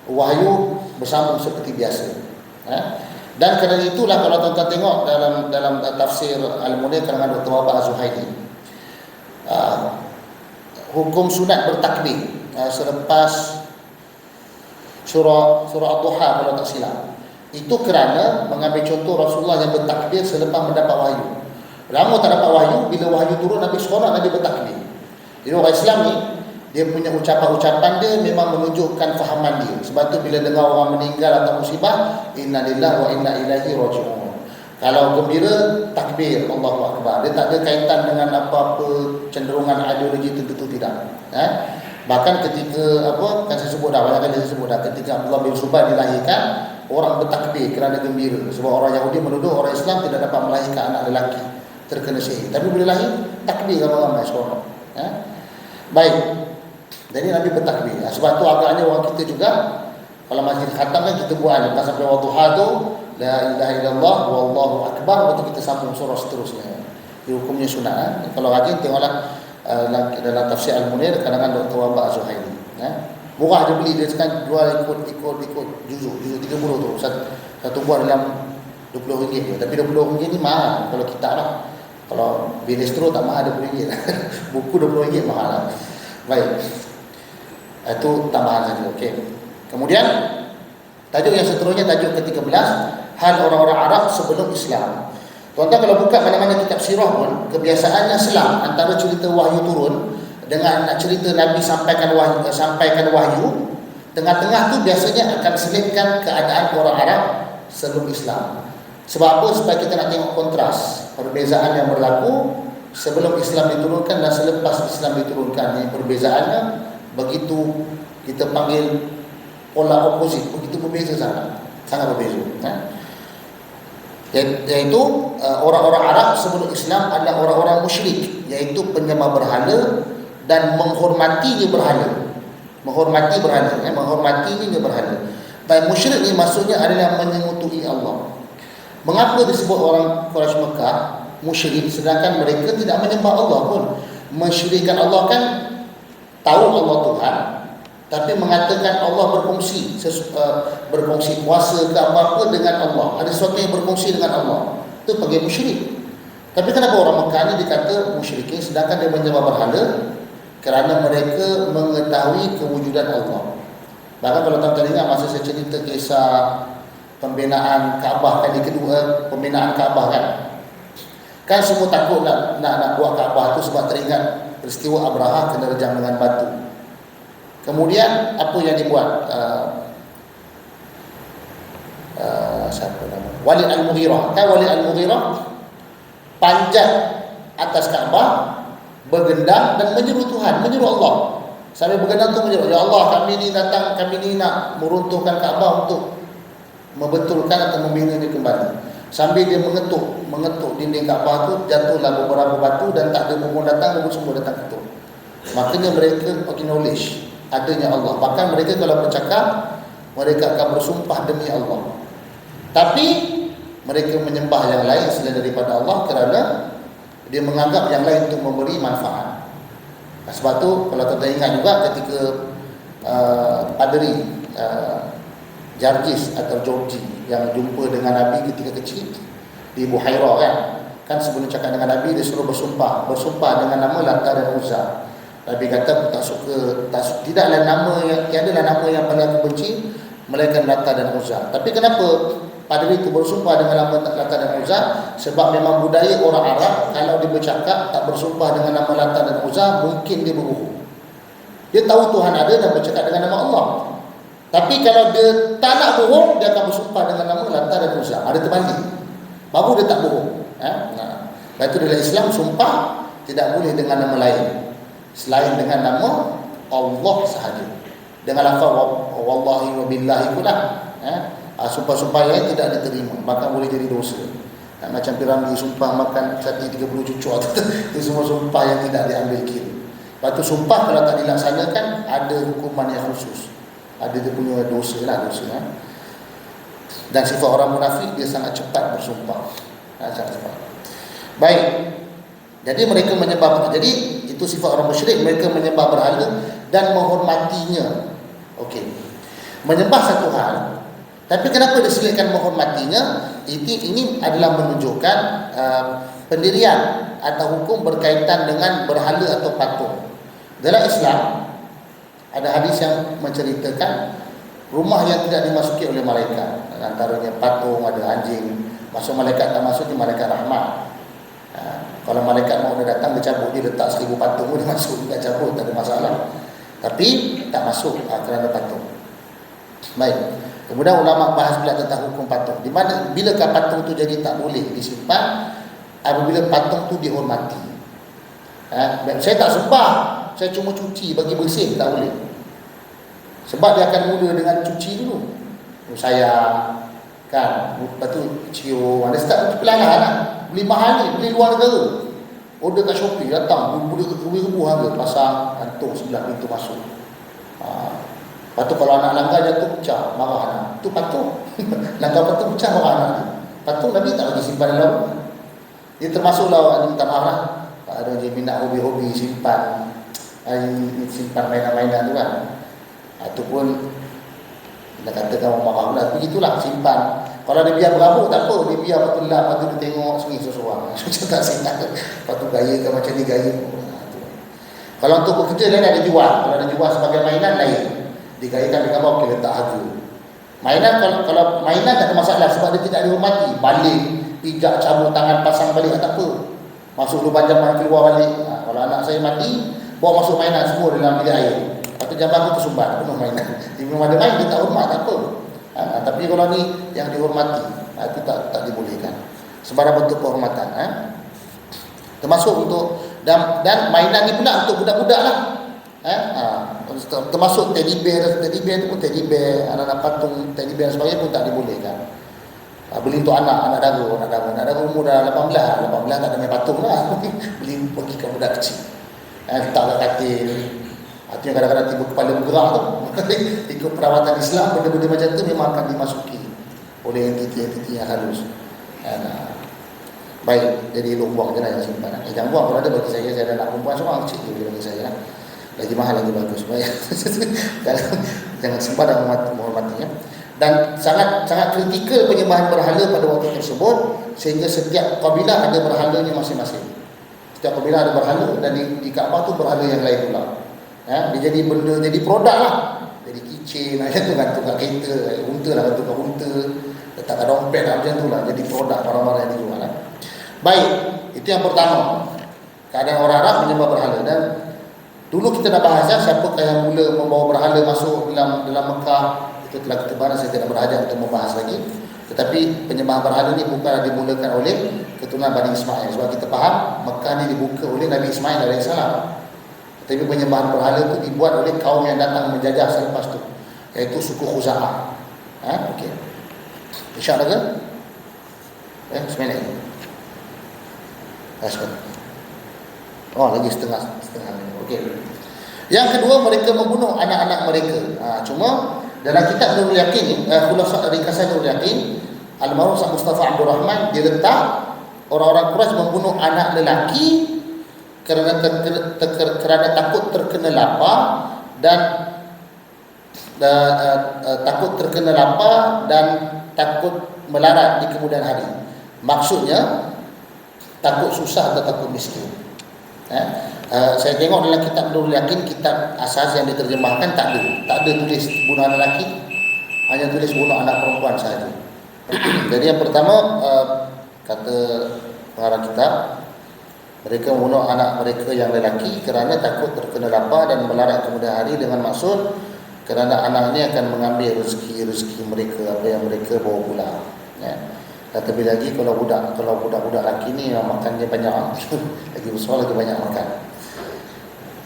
wahyu bersambung seperti biasa. Dan kerana itulah kalau tuan-tuan tengok dalam tafsir Al-Munir karangan Dr. Wahab Az-Zuhaili, hukum sunat bertakbir selepas surah Ad-Duha kalau tak silap, itu kerana mengambil contoh Rasulullah yang bertakbir selepas mendapat wahyu. Lama tak dapat wahyu, bila wahyu turun Nabi seronok Nabi bertakbir. Jadi orang Islam ni, dia punya ucapan-ucapan dia memang menunjukkan fahaman dia. Sebab tu bila dengar orang meninggal atau musibah, inna lillahi wa inna ilaihi raji'un. Kalau gembira, takbir, Allahu Akbar. Dia tak ada kaitan dengan apa-apa cenderungan ideologi tertentu, tidak. Bahkan ketika kan saya sebut dah, banyak kali saya sebut dah, ketika Abdullah bin Zubair dilahirkan, orang bertakbir kerana gembira. Sebab orang Yahudi menuduh orang Islam tidak dapat melahirkan anak lelaki terkena sihir. Tapi bila lahir, takbir ramai-ramai seronok. Baik. Jadi Nabi bertakbir. Sebab tu agaknya orang kita juga, kalau masjid khatam kan kita buat lepas sampai wadduha tu, la ilaha illallah wallahu akbar, lepas tu kita sambung surah seterusnya. Ini hukumnya sunat. Kalau rajin tengoklah dalam tafsir Al-Munir karangan Dr. Wahab Az-Zuhaili. Murah dia beli, dia sekarang jual ikut juzuk 30 tu. Satu buah dalam RM20. Tapi RM20 ni mahal kalau kitab lah. Kalau Binestro tak mahal RM20. Buku RM20 mahal lah. Baik. Itu tambahan saja. Okey. Kemudian tajuk yang seterusnya, tajuk ke-13, hal orang-orang Arab sebelum Islam. Tuan-tuan kalau buka mana-mana kitab sirah pun, kebiasaannya selang antara cerita wahyu turun dengan nak cerita Nabi sampaikan wahyu. Tengah-tengah tu biasanya akan selipkan keadaan orang Arab sebelum Islam. Sebab apa? Supaya kita nak tengok kontras, perbezaan yang berlaku sebelum Islam diturunkan dan selepas Islam diturunkan. Ini perbezaannya begitu kita panggil pola oposit, begitu berbeza sangat berbeza. Yaitu orang-orang Arab sebelum Islam adalah orang-orang musyrik, yaitu penyembah berhala dan menghormatinya berhala. Menghormatinya berhala. Dan musyrik ini maksudnya adalah menyekutukan Allah. Mengapa disebut orang Quraisy Mekah musyrik sedangkan mereka tidak menyembah Allah pun? Mensyirikkan Allah kan tahu Allah Tuhan, tapi mengatakan Allah berfungsi kuasa ke apa-apa dengan Allah. Ada sesuatu yang berfungsi dengan Allah. Itu panggil musyrik. Tapi kenapa orang Mekah ini dikata musyrikin sedangkan dia menyembah berhala? Kerana mereka mengetahui kewujudan Allah. Bahkan kalau tuan-tuan ingat masa saya cerita kisah pembinaan Kaabah kali kedua, pembinaan Kaabah kan semua takut nak buat Kaabah tu sebab teringat peristiwa Abraha kena rejam dengan batu. Kemudian apa yang dibuat? Siapa nama? Walid Al-Mughirah. Kan Walid Al-Mughirah panjat atas Kaabah, bergendang dan menyeru Tuhan, menyeru Allah. Sambil bergendang tu menyeru, ya Allah, kami ni datang, kami ni nak meruntuhkan Kaabah untuk membetulkan atau membinanya kembali. Sambil dia mengetuk dinding Kaabah tu, jatuhlah beberapa batu dan tak ada bubur datang, bubur semua datang ketuk. Makanya mereka acknowledge adanya Allah. Bahkan mereka kalau bercakap, mereka akan bersumpah demi Allah. Tapi mereka menyembah yang lain selain daripada Allah kerana dia menganggap yang lain untuk memberi manfaat. Sebab tu kalau tuan-tuan ingat juga ketika Padri Jargis atau Georgi yang jumpa dengan Nabi ketika kecil di Buhairah kan sebelum cakap dengan Nabi dia suruh bersumpah dengan nama Lata dan Uzza. Nabi kata tidaklah nama yang tiadalah nama yang paling aku benci melainkan Lata dan Uzza. Tapi kenapa Padri itu bersumpah dengan nama Lata dan Uzza? Sebab memang budaya orang Arab kalau dia bercakap tak bersumpah dengan nama Lata dan Uzza, mungkin dia berbohong. Dia tahu Tuhan ada dan bercakap dengan nama Allah. Tapi kalau dia tak nak bohong, dia akan bersumpah dengan nama Lata dan Uzza. Ada terbalik. Baru dia tak bohong. Lepas itu dalam Islam sumpah tidak boleh dengan nama lain selain dengan nama Allah sahaja. Dengan lafaz wallahi wa billahi pula. Sumpah-sumpah yang tidak diterima, bahkan boleh jadi dosa. Macam Piramli sumpah makan sati 30 cucuk itu semua sumpah yang tidak diambil kira. Lepas tu sumpah kalau tak dilaksanakan ada hukuman yang khusus. Ada dia punya dosa. Dan sifat orang munafik dia sangat cepat bersumpah. Sangat cepat. Baik. Jadi mereka menyembah. Jadi itu sifat orang musyrik, mereka menyembah berhala dan menghormatinya. Okey. Menyembah satu hal. Tapi kenapa diselitkan menghormatinya? Ini adalah menunjukkan pendirian atau hukum berkaitan dengan berhala atau patung. Dalam Islam ada hadis yang menceritakan rumah yang tidak dimasuki oleh malaikat. Antaranya patung, ada anjing. Masuk malaikat tak masuk ni malaikat rahmat. Kalau malaikat mau dia datang, dia cabut, dia letak 1000 patung, dia masuk, dia cabut, tak ada masalah. Tapi tak masuk kerana patung. Baik. Kemudian ulama bahas pula tentang hukum patung. Di mana bilakah patung tu jadi tak boleh disimpan? Apabila patung tu dihormati. Saya tak sembah, saya cuma cuci bagi bersih, tak boleh. Sebab dia akan mula dengan cuci dulu. Sayang kan, lepas tu cium. Ada start perlahan-lahan. Beli mahal ni, beli luar negara. Order kat Shopee, datang ribu-ribu harga, pasang gantung sebelah pintu masuk. Lepas tu kalau anak langgar jatuh pecah, marah anak. Tu patung. Langgar patung pecah, marah anak. Patung Nabi tak bagi simpan dalam rumah. Dia termasuklah, minta maaf lah. Ada je minat hobi-hobi simpan mainan-mainan tu kan. Itu pun kita katakan orang marah pula. Begitulah simpan. Kalau dia biar berabuk tak apa. Dia biar betul lah. Lepas tu dia tengok sini sesuatu. Macam tak sinar. Lepas tu gaya ke macam ni gaya. Kalau untuk bekerja lain ada jual. Kalau ada jual sebagai mainan lain. Digayakan dengan apa? Okey, letak harga. Mainan kalau mainan tak ada masalah sebab dia tidak dihormati. Balik, pijak, cabut tangan, pasang balik tak apa. Masuk lubang jamban keluar balik. Kalau anak saya mati, bawa masuk mainan semua dalam bilik air. Lepas tu jamban tu tersumbat penuh mainan. Dia memang ada main, dia tak hormat tak apa. Tapi kalau ni yang dihormati, itu tak dibolehkan. Sebarang bentuk penghormatan. Termasuk untuk dan mainan ni pula untuk budak-budak lah. Termasuk teddy bear tu pun teddy bear, anak-anak patung teddy bear dan sebagainya pun tak dibolehkan. Beli untuk anak dara umur dah 18 tak ada main patung lah. Beli pergi ke budak kecil. Letak kat katil. Itu yang kadang-kadang tiba kepala bergerak tu. Ikut perawatan Islam, benda-benda macam tu memang akan dimasuki oleh entiti yang halus. Baik, jadi elok buang je lah yang simpan. Jangan buang kalau ada bagi saya ada anak perempuan seorang kecil dia bagi saya. Lagi mahal lagi bagus. Baik. Jangan simpan dan menghormatinya. Dan sangat kritikal penyembahan berhala pada waktu tersebut, sehingga setiap kabilah ada berhalanya masing-masing. Setiap kabilah ada berhala, dan di Kaabah tu berhala yang lain pula. Dia jadi benda, jadi produk lah. Jadi keychain, gantung kat kereta, unta lah, gantung kat unta, letak kat dompet lah, macam tu lah. Jadi produk barang-barang yang dijual lah. Baik, itu yang pertama. Keadaan orang Arab menyembah berhala. Dan dulu kita dah bahas siapakah yang mula membawa berhala masuk dalam Mekah. Itu telah kita bahas, saya tidak berhajat untuk membahas lagi. Tetapi penyembahan berhala ni bukanlah dimulakan oleh keturunan Bani Ismail. Sebab kita faham Mekah ni dibuka oleh Nabi Ismail AS. Tetapi penyembahan berhala itu dibuat oleh kaum yang datang menjajah selepas itu, iaitu suku Khuza'ah. Okey. InsyaAllah ke? Seminit. Oh, lagi setengah. Okey. Yang kedua, mereka membunuh anak-anak mereka. Cuma dalam kitab Nurul Yaqin, Khulasah ringkasan Nurul Yaqin, Al-Marhum Mustafa Abdul Rahman, dia letak orang-orang Quraisy membunuh anak lelaki kerana takut terkena lapar dan takut melarat di kemudian hari. Maksudnya takut susah atau takut miskin. Saya tengok dalam kitab Nurul Yaqin, kitab asas yang diterjemahkan tak ada tulis bunuh anak lelaki, hanya tulis bunuh anak perempuan sahaja. Jadi yang pertama, kata pengarang kitab, mereka membunuh anak mereka yang lelaki kerana takut terkena lapar dan melarat kemudian hari, dengan maksud kerana anak ini akan mengambil rezeki mereka, apa yang mereka bawa pulang. Terlebih lagi kalau budak-budak lelaki ni makan dia banyak, lagi besar lagi banyak makan.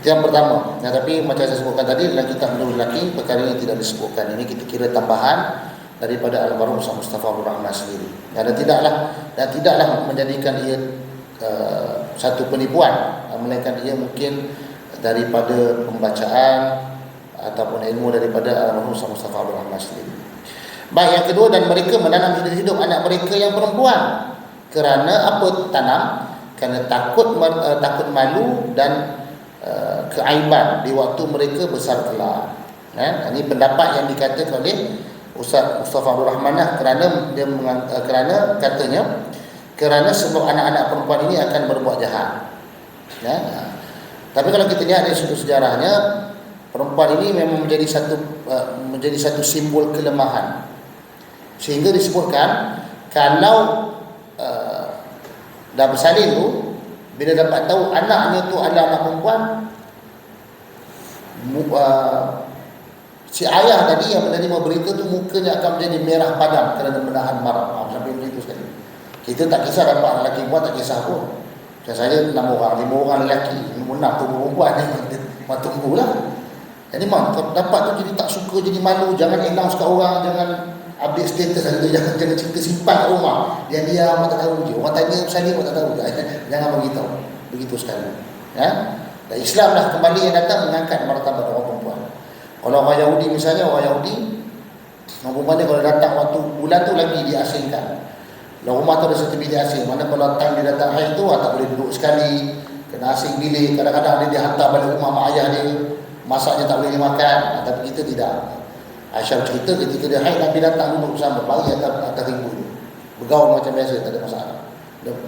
Yang pertama. Tapi macam saya sebutkan tadi, dalam kitab Nurul Yaqin perkara ini tidak disebutkan. Ini kita kira tambahan daripada Al-Marhum Mustafa Abdul Rahman sendiri. Dan tidaklah menjadikan ia satu penipuan, melainkan ia mungkin daripada pembacaan ataupun ilmu daripada Al-Marhum Mustafa Abdul Rahman sendiri. Baik, yang kedua, dan mereka menanam hidup anak mereka yang perempuan. Kerana apa tanam? Kerana takut malu dan keaiban di waktu mereka besar kelak. Ini pendapat yang dikatakan oleh Ustaz Mustafa Abdul Rahman kerana katanya sebab anak-anak perempuan ini akan berbuat jahat. Tapi kalau kita lihat dari sudut sejarahnya, perempuan ini memang menjadi satu simbol kelemahan, sehingga disebutkan kalau dah bersalin tu, bila dapat tahu anaknya tu adalah anak perempuan, si ayah tadi yang menerima berita tu mukanya akan menjadi merah padam kerana menahan marah. Sampai begitu sekali. Kita tak kisah dapat anak lelaki perempuan, tak kisah pun. Macam saya 6 orang, 5 orang lelaki, 6 perempuan ni tunggu lah. Jadi dapat tu jadi tak suka, jadi malu. Jangan announce kat orang, jangan update status saja, jangan cerita simpan kat rumah. Dia diam, tak tahu je. Orang tanya bersalin pun tak tahu. Jangan beritahu. Begitu sekali. Dan Islam dah kembali yang datang mengangkat martabat orang perempuan. Kalau orang Yahudi misalnya, orang perempuan ni kalau datang waktu bulan tu lagi diasingkan. Kalau rumah tu ada satu bilik asing, mana kalau time dia datang haid tu tak boleh duduk sekali, kena asing bilik. Kadang-kadang dia dihantar balik rumah mak ayah dia, masaknya tak boleh dimakan. Tapi kita tidak. Aisyah cerita ketika dia haid, Nabi datang duduk bersama, bagi atas rimbu dia, bergaul macam biasa, tak ada masalah.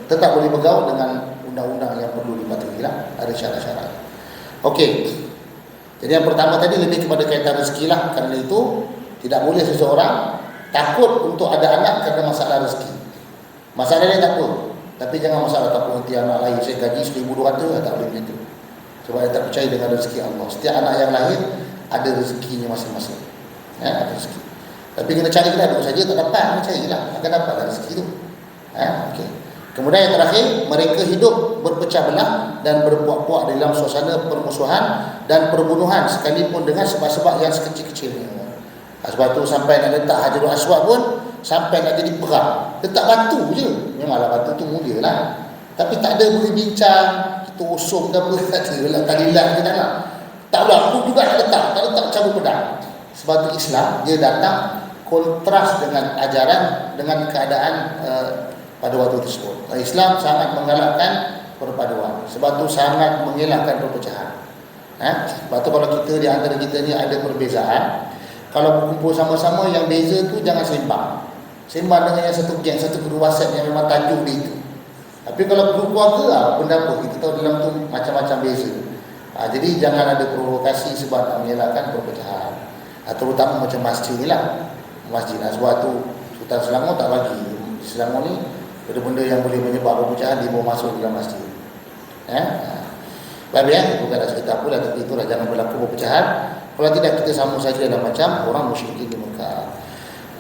Tetap boleh bergaul dengan undang-undang yang perlu dipatuhi lah, ada syarat-syarat. Okey. Jadi yang pertama tadi lebih kepada kaitan rezeki lah. Kerana itu tidak boleh seseorang takut untuk ada anak kerana masalah rezeki. Masalah lain tak apa, tapi jangan masalah takut nanti anak lahir saya gaji 1,200, tak boleh begitu. Sebab dia tak percaya dengan rezeki Allah. Setiap anak yang lahir ada rezekinya masing-masing. Ada rezeki. Tapi kena cari lah, duduk saja tak dapat, kena cari lah, akan dapat rezeki tu. Okey. Kemudian yang terakhir, mereka hidup berpecah belah dan berpuak-puak dalam suasana permusuhan dan perbunuhan sekalipun dengan sebab-sebab yang sekecil-kecilnya. Sebab tu sampai nak letak Hajarul Aswad pun sampai nak jadi perang. Letak batu je. Memanglah batu tu mulia lah. Tapi tak ada boleh bincang, kita usung ke apa, tak ada lah, talilat ke tak nak. Tak pula, aku juga nak letak, tak letak cabut pedang. Sebab tu Islam, dia datang kontras dengan ajaran, dengan keadaan pada waktu tersebut. Islam sangat menggalakkan perpaduan. Sebab tu sangat mengelakkan perpecahan. Sebab tu kalau kita di antara kita ni ada perbezaan, kalau berkumpul sama-sama, yang beza tu jangan sembang. Sembang dengan yang satu geng, satu grup WhatsApp yang memang tajuk dia itu. Tapi kalau grup keluarga, benda apa? Kita tahu dalam tu macam-macam beza. Jadi jangan ada provokasi sebab nak mengelakkan perpecahan. Terutama macam masjid ni lah. Masjid lah. Sebab tu Sultan Selangor tak bagi. Selangor ni benda-benda yang boleh menyebabkan perpecahan dia bawa masuk dalam masjid. Baik, bukan nak cerita apa lah, tapi itulah jangan berlaku perpecahan. Kalau tidak kita sambung saja dalam macam orang musyrikin di Mekah.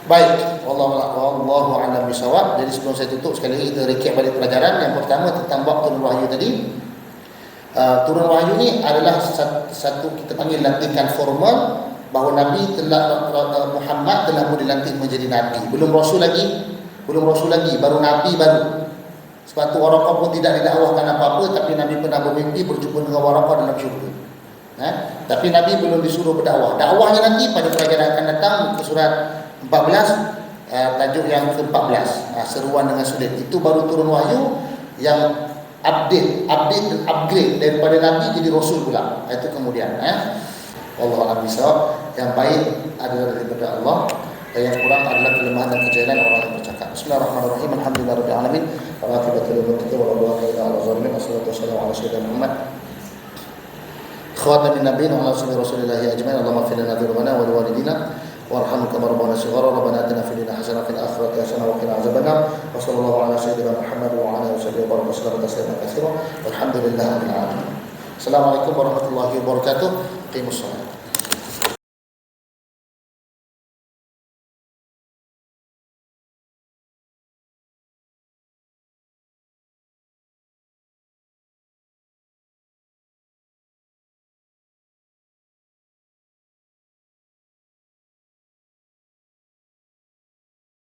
Baik, wallahu a'lam bishawab. Jadi sebelum saya tutup, sekali lagi kita recap balik pelajaran. Yang pertama tentang bab turun wahyu tadi. Turun wahyu ni adalah satu kita panggil lantikan formal bahawa Nabi telah Muhammad telah pun dilantik menjadi Nabi. Belum Rasul lagi, baru Nabi baru. Sebab tu Waraqah pun tidak didakwahkan apa-apa, tapi Nabi pernah bermimpi berjumpa dengan Waraqah dalam syurga. Tapi Nabi belum disuruh berdakwah. Dakwahnya nanti pada pelajaran akan datang, ke surat 14, tajuk yang ke-14, seruan dengan sulit. Itu baru turun wahyu yang update dan upgrade daripada Nabi jadi Rasul pula. Itu kemudian. Wallahu a'lam bishawab. Yang baik adalah daripada Allah, dan yang kurang adalah kelemahan dan kejahilan orang yang bercakap. Bismillahirrahmanirrahim. Alhamdulillahirabbil alamin. Wa aqibatu lil muttaqin wa la ilaha illa Allah. Wassalatu wassalamu ala sayyidina Muhammad khatamin nabiyyin wa ala alihi rasulillahi ajmain. Allahumma ighfir lana dhunubana wa liwalidina warhamna kama rabbana shighara. Rabbana atina fid dunya hasanah wa fil akhirati hasanah wa qina adzabannar. Wa sallallahu ala sayyidina Muhammad wa ala alihi wa sahbihi. Walhamdulillahirabbil alamin. Assalamualaikum warahmatullahi wabarakatuh. Qimus shalah.